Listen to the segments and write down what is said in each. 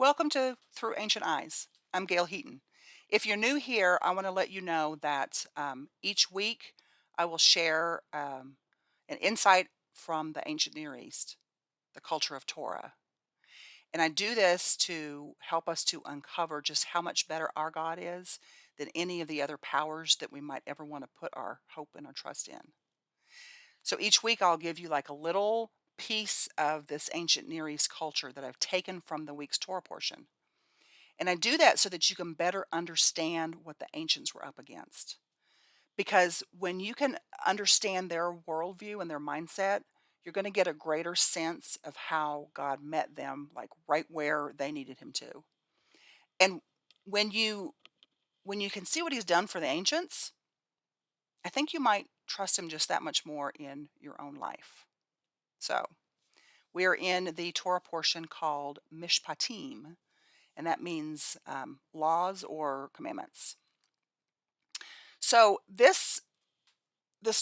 Welcome to Through Ancient Eyes. I'm Gail Heaton. If you're new here, I want to let you know that each week I will share an insight from the ancient Near East, the culture of Torah. And I do this to help us to uncover just how much better our God is than any of the other powers that we might ever want to put our hope and our trust in. So each week I'll give you like a little piece of this ancient Near East culture that I've taken from the week's Torah portion. And I do that so that you can better understand what the ancients were up against. Because when you can understand their worldview and their mindset, you're going to get a greater sense of how God met them, like right where they needed him to. And when you when you can see what he's done for the ancients, I think you might trust him just that much more in your own life. So we are in the Torah portion called Mishpatim, and that means laws or commandments. So this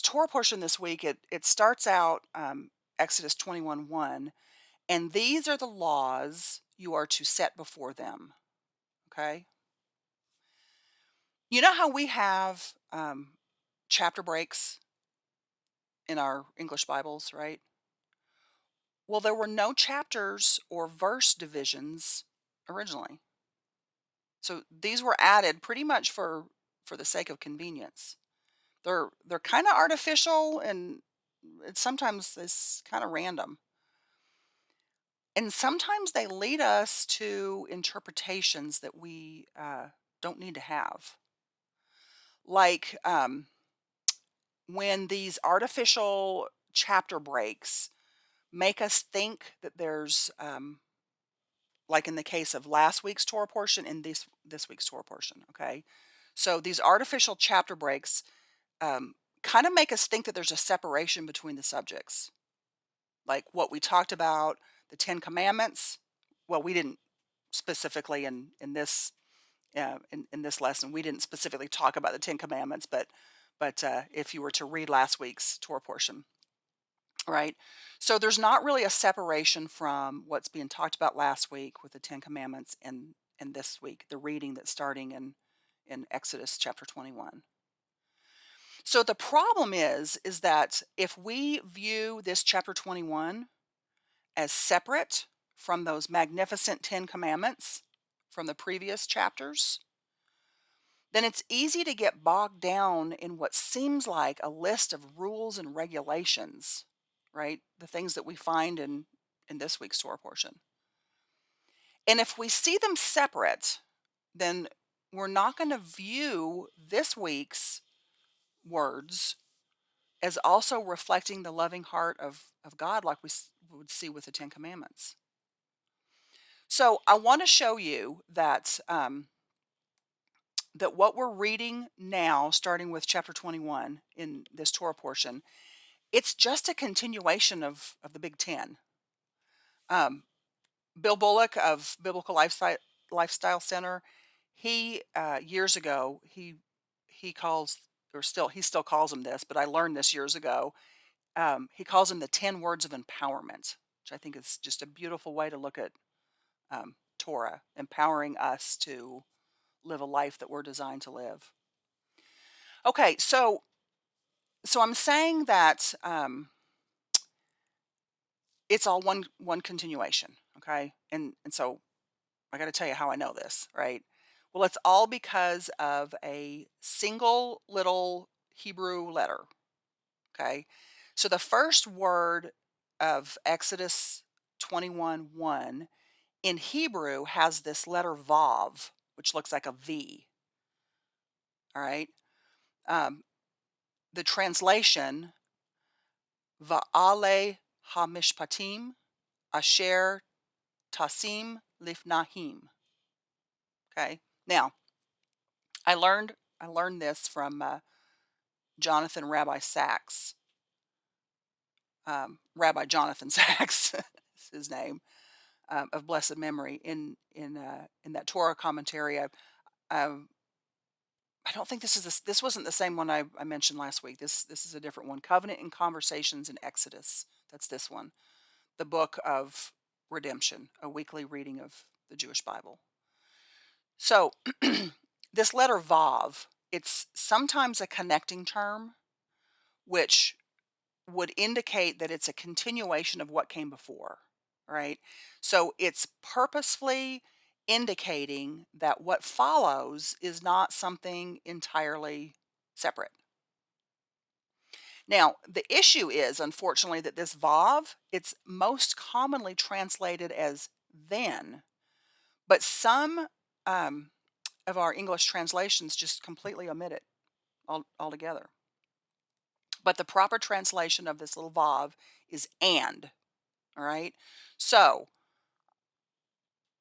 Torah portion this week, it starts out Exodus 21:1, and these are the laws you are to set before them. Okay, you know how we have chapter breaks in our English Bibles, right? Well, there were no chapters or verse divisions originally, so these were added pretty much for the sake of convenience. They're kind of artificial and it's sometimes it's kind of random. And sometimes they lead us to interpretations that we don't need to have. Like when these artificial chapter breaks make us think that there's, like in the case of last week's Torah portion and this week's Torah portion. Okay, so these artificial chapter breaks um, kind of make us think that there's a separation between the subjects, like what we talked about, the Ten Commandments. Well, we didn't specifically in this lesson. We didn't specifically talk about the Ten Commandments, but if you were to read last week's Torah portion, right? So there's not really a separation from what's being talked about last week with the Ten Commandments and this week, the reading that's starting in Exodus chapter 21. So the problem is that if we view this chapter 21 as separate from those magnificent 10 commandments from the previous chapters, then it's easy to get bogged down in what seems like a list of rules and regulations, right? The things that we find in this week's Torah portion. And if we see them separate, then we're not going to view this week's words as also reflecting the loving heart of God like would see with the Ten Commandments. So I want to show you that what we're reading now, starting with chapter 21 in this Torah portion, it's just a continuation of the Big Ten. Um, Bill Bullock of Biblical Lifestyle Center, he years ago he calls he still calls them this, but I learned this years ago. He calls them the 10 words of empowerment, which I think is just a beautiful way to look at Torah, empowering us to live a life that we're designed to live. Okay, so I'm saying that it's all one continuation, okay? And so I got to tell you how I know this, right? Well, it's all because of a single little Hebrew letter, okay? So the first word of Exodus 21:1 in Hebrew has this letter Vav, which looks like a V, all right? Um, the translation Va'ale HaMishpatim Asher Tasim Lifnahim. Okay. Now, I learned this from Jonathan Rabbi Sachs. Rabbi Jonathan Sachs is his name, of blessed memory. In that Torah commentary, um, I don't think this wasn't the same one I mentioned last week. This is a different one. Covenant and Conversations in Exodus. That's this one. The book of redemption, a weekly reading of the Jewish Bible. So, this letter Vav, it's sometimes a connecting term, which would indicate that it's a continuation of what came before, right? So it's purposefully indicating that what follows is not something entirely separate. Now, the issue is, unfortunately, that this Vav, it's most commonly translated as then, but some um, of our English translations just completely omit it altogether. But the proper translation of this little Vav is and. All right. So,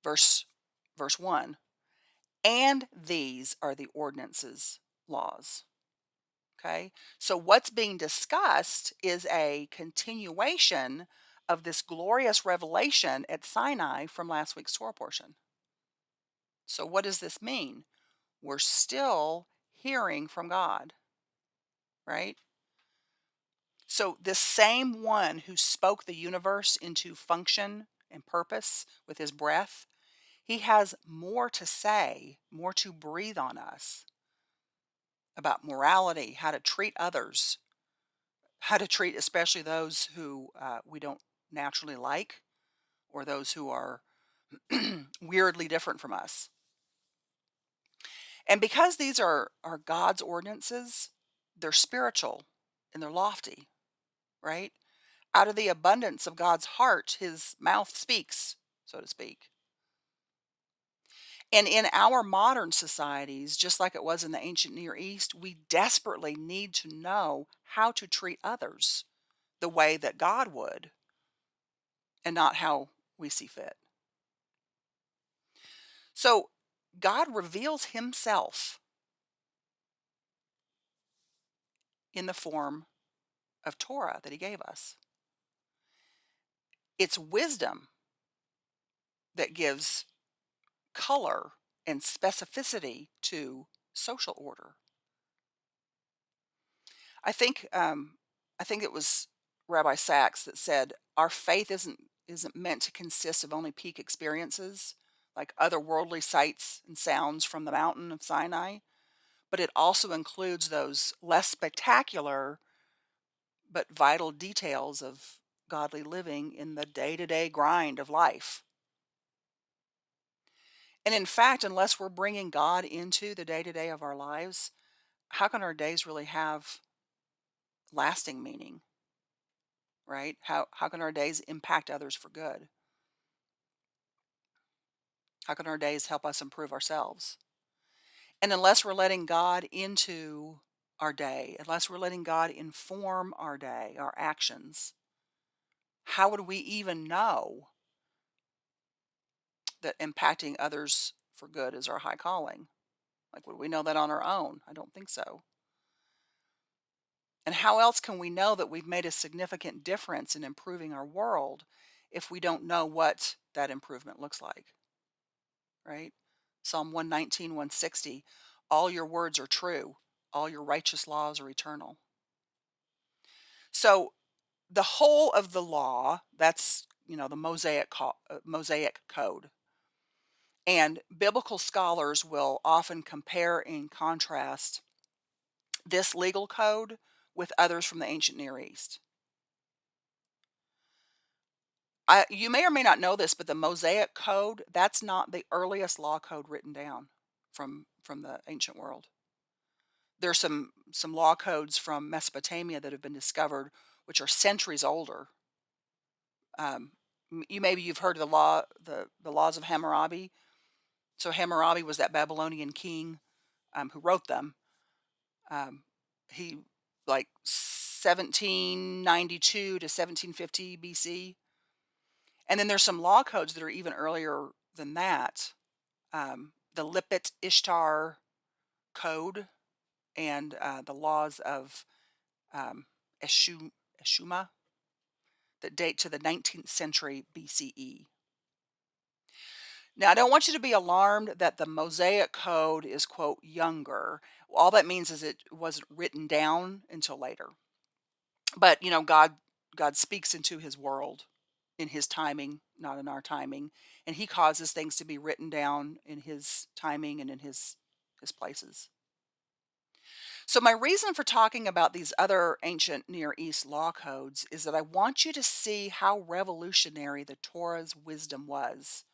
verse verse 1, and these are the ordinances, laws. Okay? So what's being discussed is a continuation of this glorious revelation at Sinai from last week's Torah portion. So what does this mean? We're still hearing from God, right? So this same one who spoke the universe into function and purpose with his breath, he has more to say, more to breathe on us about morality, how to treat others, how to treat especially those who we don't naturally like, or those who are weirdly different from us. And because these are God's ordinances, they're spiritual and they're lofty, right? Out of the abundance of God's heart, his mouth speaks, so to speak. And in our modern societies, just like it was in the ancient Near East, we desperately need to know how to treat others the way that God would and not how we see fit. So God reveals himself in the form of Torah that he gave us. It's wisdom that gives color and specificity to social order. I think I think it was Rabbi Sachs that said our faith isn't meant to consist of only peak experiences like otherworldly sights and sounds from the mountain of Sinai, but it also includes those less spectacular but vital details of godly living in the day-to-day grind of life. And in fact, unless we're bringing God into the day-to-day of our lives, how can our days really have lasting meaning? Right? How can our days impact others for good? How can our days help us improve ourselves? And unless we're letting God into our day, unless we're letting God inform our day, our actions, how would we even know that impacting others for good is our high calling? Like, would we know that on our own? I don't think so. And how else can we know that we've made a significant difference in improving our world if we don't know what that improvement looks like? Right? Psalm 119, 160. All your words are true. All your righteous laws are eternal. So the whole of the law, that's, the Mosaic code. And biblical scholars will often compare and contrast this legal code with others from the ancient Near East. You may or may not know this, but the Mosaic code, that's not the earliest law code written down from the ancient world. There's some law codes from Mesopotamia that have been discovered, which are centuries older. Maybe you've heard of the laws of Hammurabi. So Hammurabi was that Babylonian king who wrote them. He like 1792 to 1750 BC. And then there's some law codes that are even earlier than that. The Lipit Ishtar Code and the laws of Eshuma that date to the 19th century BCE. Now, I don't want you to be alarmed that the Mosaic Code is, quote, younger. All that means is it wasn't written down until later. But, God speaks into his world in his timing, not in our timing, and he causes things to be written down in his timing and in his places. So my reason for talking about these other ancient Near East law codes is that I want you to see how revolutionary the Torah's wisdom was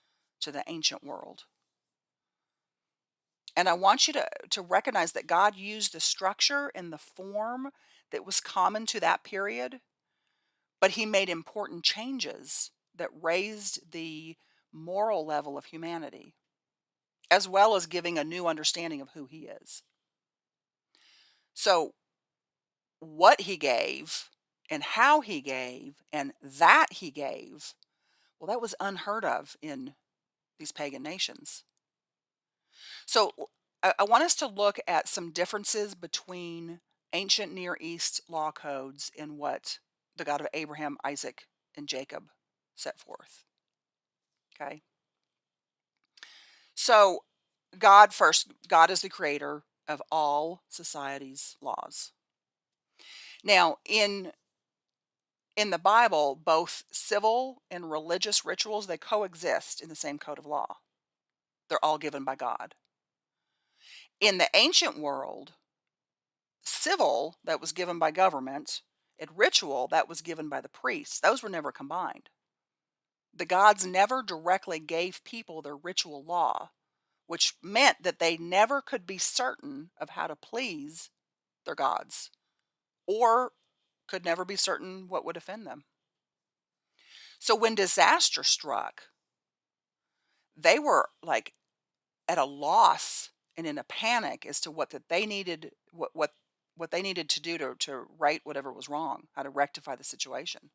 to the ancient world. And I want you to recognize that God used the structure and the form that was common to that period, but he made important changes that raised the moral level of humanity, as well as giving a new understanding of who he is. So, what he gave and how he gave and that he gave, well, that was unheard of in these pagan nations. So, I want us to look at some differences between ancient Near East law codes and what the God of Abraham, Isaac, and Jacob set forth. Okay. So, God is the creator of all society's laws. Now, in the Bible, both civil and religious rituals, they coexist in the same code of law. They're all given by God. In the ancient world, civil that was given by government and ritual that was given by the priests, those were never combined. The gods never directly gave people their ritual law, which meant that they never could be certain of how to please their gods, or could never be certain what would offend them. So when disaster struck, they were like at a loss and in a panic as to what that they needed, what they needed to do to right whatever was wrong, how to rectify the situation.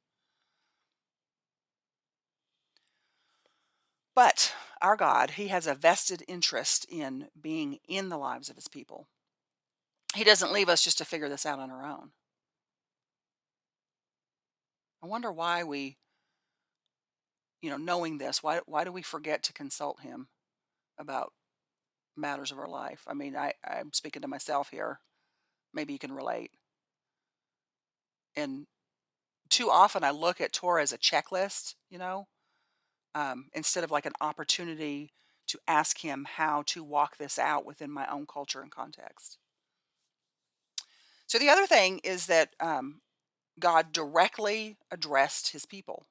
But our God, he has a vested interest in being in the lives of his people. He doesn't leave us just to figure this out on our own. I wonder why we, knowing this, why do we forget to consult him about matters of our life? I mean, I'm speaking to myself here. Maybe you can relate. And too often I look at Torah as a checklist, instead of like an opportunity to ask him how to walk this out within my own culture and context. So the other thing is that God directly addressed his people.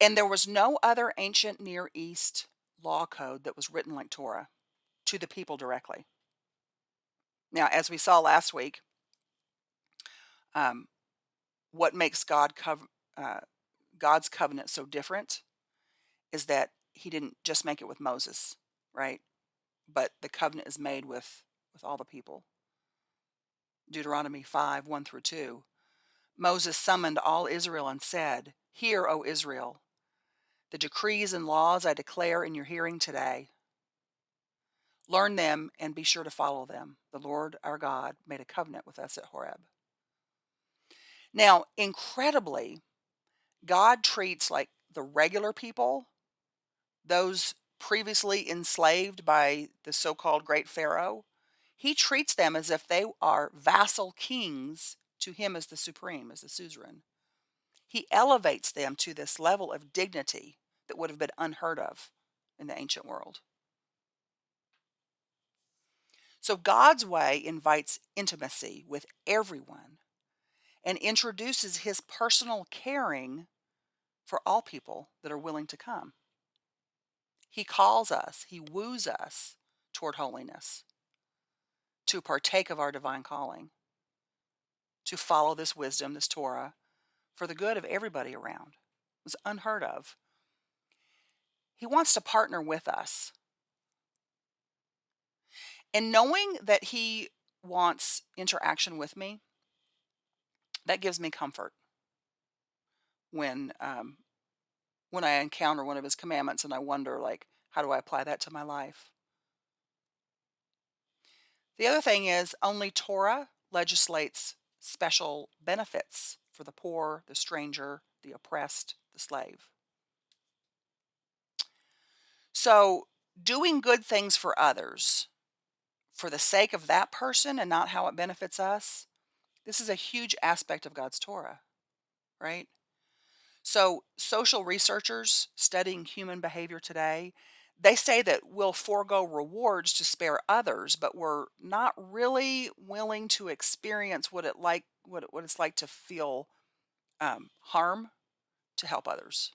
And there was no other ancient Near East law code that was written like Torah to the people directly. Now, as we saw last week, um, what makes uh, God's covenant so different is that he didn't just make it with Moses, right? But the covenant is made with all the people. Deuteronomy 5, 1 through 2. Moses summoned all Israel and said, "Hear, O Israel, the decrees and laws I declare in your hearing today. Learn them and be sure to follow them. The Lord our God made a covenant with us at Horeb." Now, incredibly, God treats like the regular people, those previously enslaved by the so-called great Pharaoh, he treats them as if they are vassal kings to him as the supreme, as the suzerain. He elevates them to this level of dignity that would have been unheard of in the ancient world. So God's way invites intimacy with everyone and introduces his personal caring for all people that are willing to come. He calls us, he woos us toward holiness, to partake of our divine calling, to follow this wisdom, this Torah, for the good of everybody around. It was unheard of. He wants to partner with us. And knowing that he wants interaction with me, that gives me comfort when when I encounter one of his commandments and I wonder, like, how do I apply that to my life? The other thing is only Torah legislates special benefits for the poor, the stranger, the oppressed, the slave. So doing good things for others for the sake of that person and not how it benefits us, this is a huge aspect of God's Torah, right? So, social researchers studying human behavior today, they say that we'll forego rewards to spare others, but we're not really willing to experience what it's like to feel harm to help others.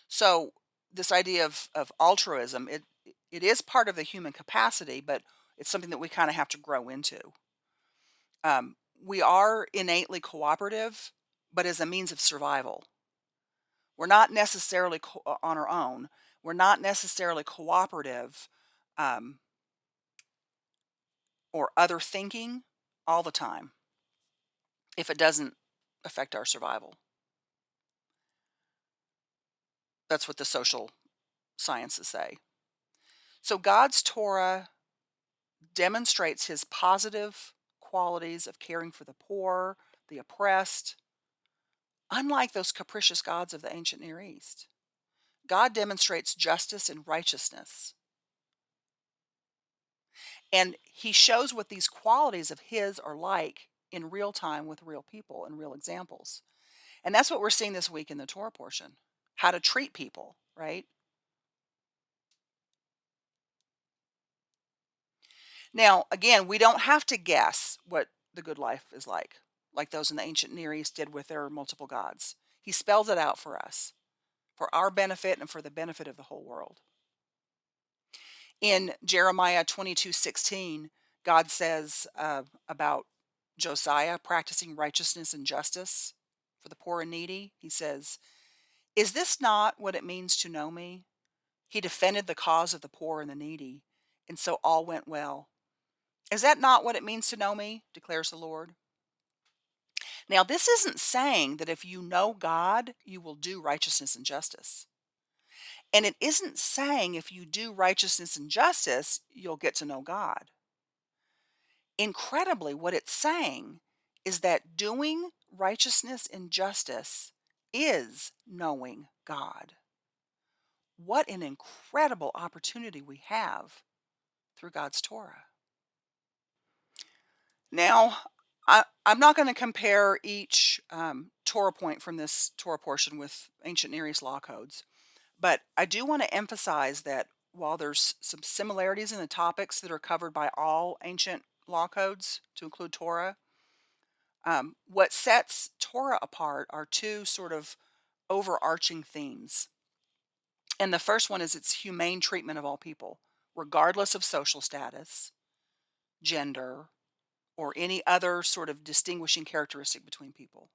So, this idea of altruism, it is part of the human capacity, but it's something that we kind of have to grow into. We are innately cooperative, but as a means of survival. We're not necessarily on our own. We're not necessarily cooperative um, or other thinking all the time if it doesn't affect our survival. That's what the social sciences say. So God's Torah demonstrates his positive qualities of caring for the poor, the oppressed, unlike those capricious gods of the ancient Near East. God demonstrates justice and righteousness. And he shows what these qualities of his are like in real time with real people and real examples. And that's what we're seeing this week in the Torah portion. How to treat people, right? Now, again, we don't have to guess what the good life is like those in the ancient Near East did with their multiple gods. He spells it out for us, for our benefit and for the benefit of the whole world. In Jeremiah 22:16, God says about Josiah practicing righteousness and justice for the poor and needy. He says, "Is this not what it means to know me? He defended the cause of the poor and the needy, and so all went well. Is that not what it means to know me?" declares the Lord. Now, this isn't saying that if you know God, you will do righteousness and justice. And it isn't saying if you do righteousness and justice, you'll get to know God. Incredibly, what it's saying is that doing righteousness and justice is knowing God. What an incredible opportunity we have through God's Torah. Now, I'm not going to compare each Torah point from this Torah portion with ancient Near East law codes, but I do want to emphasize that while there's some similarities in the topics that are covered by all ancient law codes, to include Torah, what sets Torah apart are two sort of overarching themes. And the first one is its humane treatment of all people, regardless of social status, gender, or any other sort of distinguishing characteristic between people.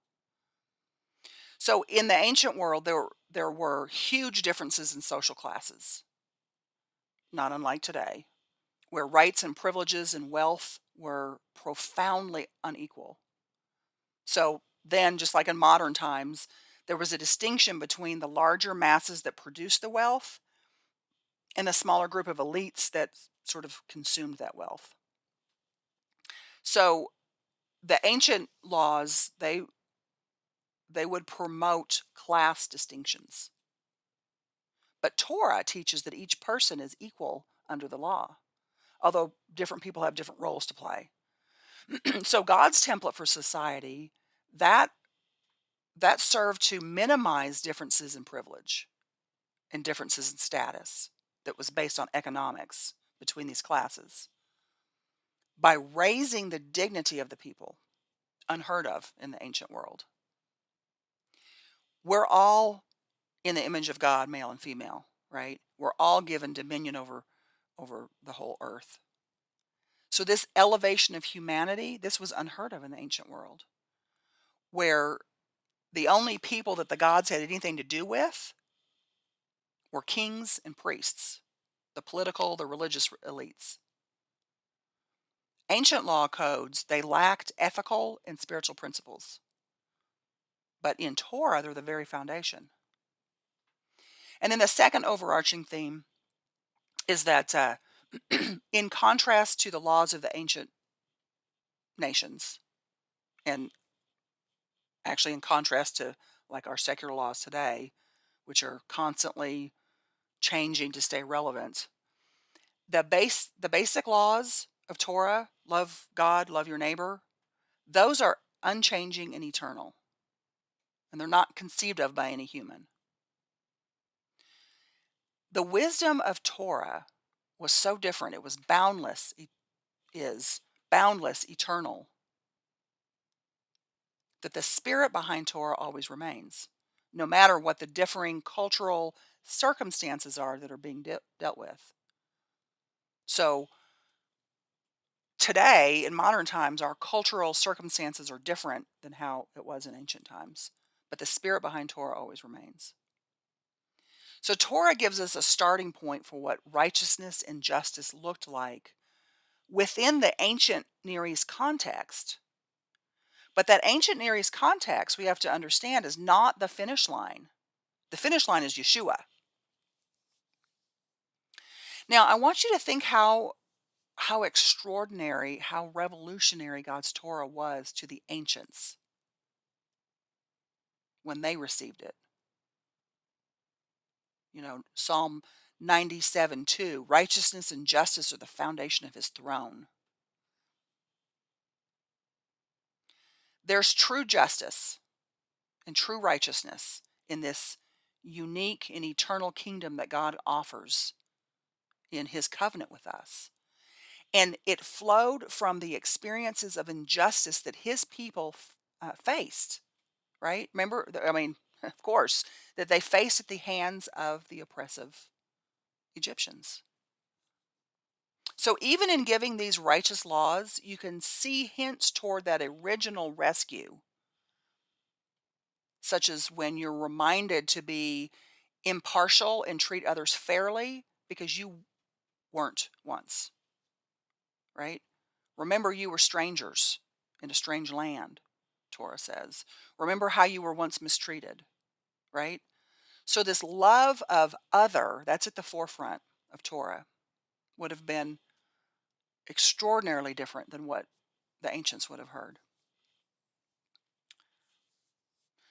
So in the ancient world, there were huge differences in social classes, not unlike today, where rights and privileges and wealth were profoundly unequal. So then, just like in modern times, there was a distinction between the larger masses that produced the wealth and the smaller group of elites that sort of consumed that wealth. So the ancient laws, they would promote class distinctions. But Torah teaches that each person is equal under the law, although different people have different roles to play. So God's template for society, that that served to minimize differences in privilege and differences in status that was based on economics between these classes by raising the dignity of the people, unheard of in the ancient world. We're all in the image of God, male and female, right? We're all given dominion over the whole earth. So this elevation of humanity, this was unheard of in the ancient world, where the only people that the gods had anything to do with were kings and priests, the political, the religious elites. Ancient law codes, they lacked ethical and spiritual principles. But in Torah, they're the very foundation. And then the second overarching theme is that in contrast to the laws of the ancient nations, and actually in contrast to like our secular laws today, which are constantly changing to stay relevant, the basic laws of Torah, love God, love your neighbor, those are unchanging and eternal. and they're not conceived of by any human. The wisdom of Torah was so different. It was boundless, is boundless, eternal, that the spirit behind Torah always remains, no matter what the differing cultural circumstances are that are being dealt with. So today, in modern times, our cultural circumstances are different than how it was in ancient times, but the spirit behind Torah always remains. So Torah gives us a starting point for what righteousness and justice looked like within the ancient Near East context. But that ancient Near East context, we have to understand, is not the finish line. The finish line is Yeshua. Now, I want you to think how extraordinary, how revolutionary God's Torah was to the ancients when they received it. Psalm 97:2, righteousness and justice are the foundation of his throne. There's true justice and true righteousness in this unique and eternal kingdom that God offers in his covenant with us. And it flowed from the experiences of injustice that his people faced, right? Remember, I mean, of course, that they faced at the hands of the oppressive Egyptians. So even in giving these righteous laws, you can see hints toward that original rescue, such as when you're reminded to be impartial and treat others fairly because you weren't once, right? Remember, you were strangers in a strange land, Torah says. Remember how you were once mistreated, right? So this love of other, that's at the forefront of Torah, would have been extraordinarily different than what the ancients would have heard.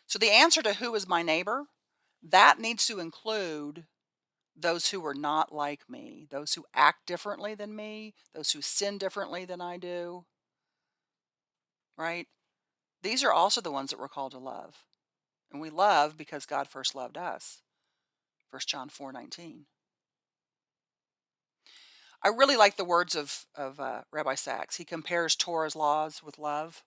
So the answer to who is my neighbor, that needs to include those who are not like me, those who act differently than me, those who sin differently than I do, right? These are also the ones that we're called to love. And we love because God first loved us. 1 John 4:19. I really like the words of Rabbi Sachs. He compares Torah's laws with love.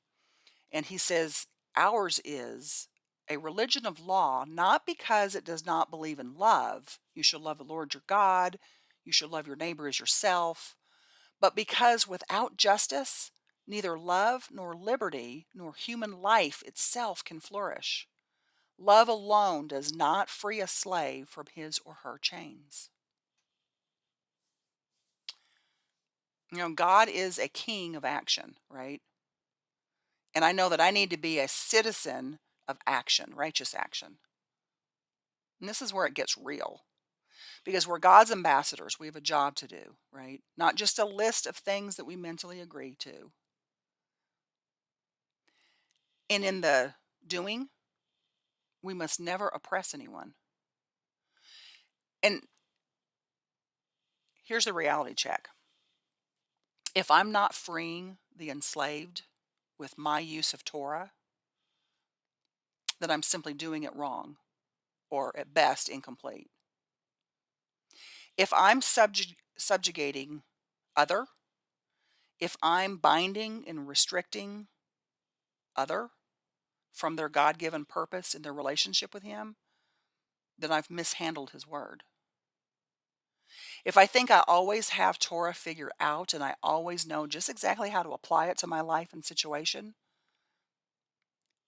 And he says, ours is a religion of law, not because it does not believe in love. You shall love the Lord your God. You shall love your neighbor as yourself. But because without justice, neither love nor liberty nor human life itself can flourish. Love alone does not free a slave from his or her chains. God is a king of action, right? And I know that I need to be a citizen of action, righteous action. And this is where it gets real. Because we're God's ambassadors. We have a job to do, right? Not just a list of things that we mentally agree to. And in the doing, we must never oppress anyone. And here's the reality check. If I'm not freeing the enslaved with my use of Torah, then I'm simply doing it wrong, or at best incomplete. If I'm subjugating other, if I'm binding and restricting other from their God-given purpose in their relationship with him, then I've mishandled his word. If I think I always have Torah figured out and I always know just exactly how to apply it to my life and situation,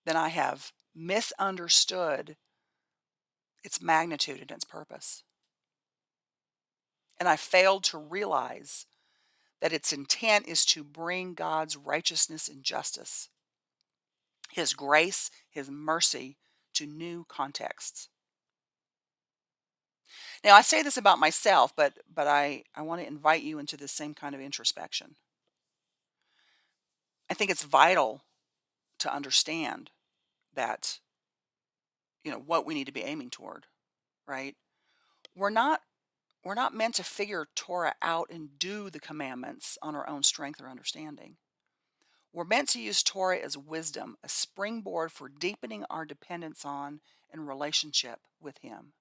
then I have misunderstood its magnitude and its purpose. And I failed to realize that its intent is to bring God's righteousness and justice, his grace, his mercy to new contexts. Now, I say this about myself, but I want to invite you into this same kind of introspection. I think it's vital to understand that, what we need to be aiming toward, right? We're not we're not meant to figure Torah out and do the commandments on our own strength or understanding. We're meant to use Torah as wisdom, a springboard for deepening our dependence on and relationship with Him.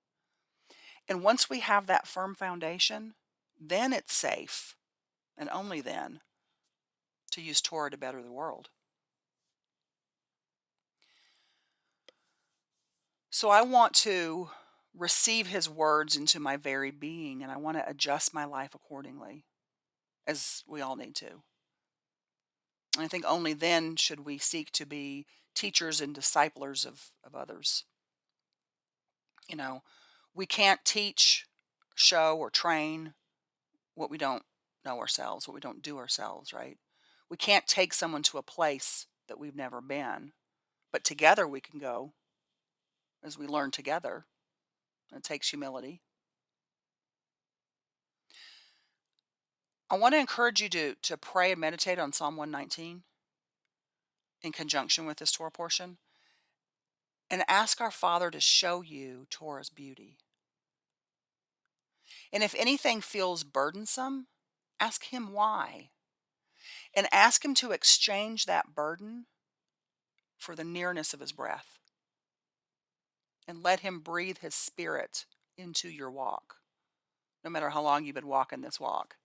And once we have that firm foundation, then it's safe, and only then, to use Torah to better the world. So I want to receive His words into my very being, and I want to adjust my life accordingly, as we all need to. And I think only then should we seek to be teachers and disciplers of others. You know, we can't teach, show, or train what we don't know ourselves, what we don't do ourselves, right? We can't take someone to a place that we've never been, but together we can go as we learn together. It takes humility. I want to encourage you to pray and meditate on Psalm 119 in conjunction with this Torah portion, and ask our Father to show you Torah's beauty. And if anything feels burdensome, ask Him why. And ask Him to exchange that burden for the nearness of His breath. And let Him breathe His Spirit into your walk, no matter how long you've been walking this walk,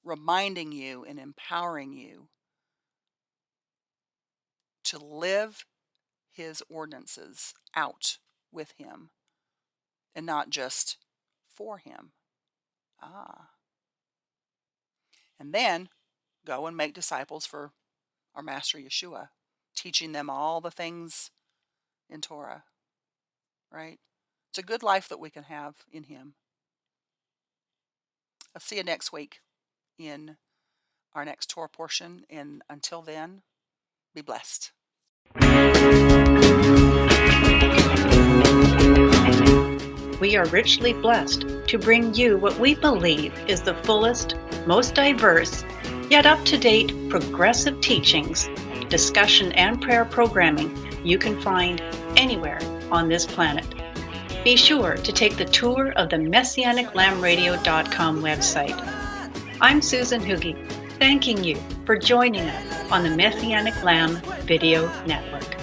reminding you and empowering you to live His ordinances out with Him and not just for Him. And then go and make disciples for our Master Yeshua, teaching them all the things in Torah, right? It's a good life that we can have in Him. I'll see you next week in our next Torah portion. And until then, be blessed. We are richly blessed to bring you what we believe is the fullest, most diverse, yet up-to-date progressive teachings, discussion, and prayer programming you can find anywhere on this planet. Be sure to take the tour of the MessianicLambRadio.com website. I'm Susan Hugie, thanking you for joining us on the Messianic Lamb Video Network.